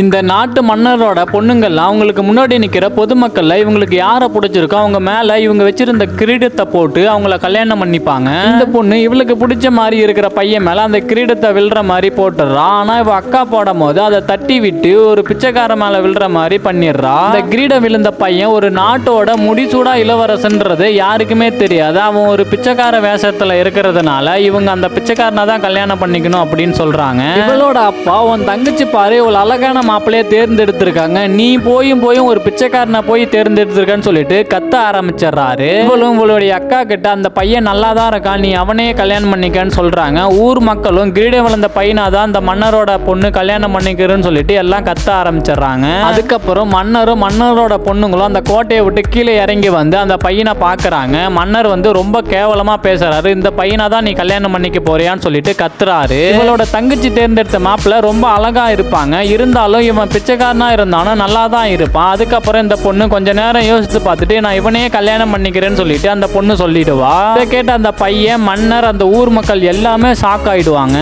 இந்த நாட்டு மன்னரோட பொண்ணுங்கள்லாம் அவங்களுக்கு முன்னாடி நிற்கிற பொதுமக்கள்ல இவங்களுக்கு யாரை பிடிச்சிருக்கோ அவங்க மேல இவங்க வச்சிருந்த கிரீடத்தை போட்டு அவங்கள கல்யாணம் பண்ணிப்பாங்க. இந்த பொண்ணு இவளுக்கு பிடிச்ச மாதிரி இருக்கிற பையன் மேல அந்த கிரீடத்தை விழுற மாதிரி போட்டுறா. ஆனா இவ அக்கா போடும் போது அதை தட்டி விட்டு ஒரு பிச்சைக்கார மேல விழுற மாதிரி பண்ணிடுறா. இந்த கிரீடம் விழுந்த பையன் ஒரு நாட்டோட முடிசூடா இளவரசன்றது யாருக்குமே தெரியாது. அவன் ஒரு பிச்சைக்கார வேஷத்துல இருக்கிறதுனால இவங்க அந்த பிச்சைக்காரனை தான் கல்யாணம் பண்ணிக்கணும் அப்படின்னு சொல்றாங்க. இவளோட அப்பா உன் தங்கச்சி பாரு இவ்வளவு அழகான மாப்பிள்ளைய தேர்ந்தெடுத்திருக்காங்க, நீ போயும் ஒரு பிச்சைக்காரனை போய் தேர்ந்தெடுத்திருக்கன்னு சொல்லிட்டு கத்த ஆரம்பிச்சிடறாரு. இவளும் இவளுடைய அக்கா கிட்ட அந்த பையன் நல்லா தான் இருக்கான், நீ அவனையே கல்யாணம் பண்ணிக்கன்னு சொல்றாங்க. ஊர் மக்களும் கிரீடம் விழுந்த பையனாதான் அந்த மன்னரோட பொண்ணு கல்யாணம் பண்ணிக்கிறன்னு சொல்லிட்டு எல்லாம் கத்த ஆரம்பிச்சிடறாங்க. அதுக்கப்புறம் மன்னரோட பொண்ணுங்களும் அந்த கோட்டையை விட்டு கீழே இறங்கி வந்து அந்த பையனை பாக்குறாங்க. மன்னர் வந்து ரொம்ப கேவலமா பேசுறாரு, இந்த பையனை தான் நீ கல்யாணம் பண்ணிக்க போறியான்னு சொல்லிட்டு கத்துறாரு. இவளோட தங்கச்சி தேர்ந்தெடுத்த மாப்பிள்ள ரொம்ப அழகா இருப்பாங்க, இருந்தாலும் இவன் பிச்சைக்காரனா இருந்தாலும் நல்லா தான் இருப்பான். அதுக்கப்புறம் இந்த பொண்ணு கொஞ்ச நேரம் யோசிச்சு பார்த்துட்டு நான் இவனையே கல்யாணம் பண்ணிக்கிறேன்னு சொல்லிட்டு அந்த பொண்ணு சொல்லிடுவா. இதை கேட்ட அந்த பையன், மன்னர், அந்த ஊர் மக்கள் எல்லாமே ஷாக் ஆயிடுவாங்க.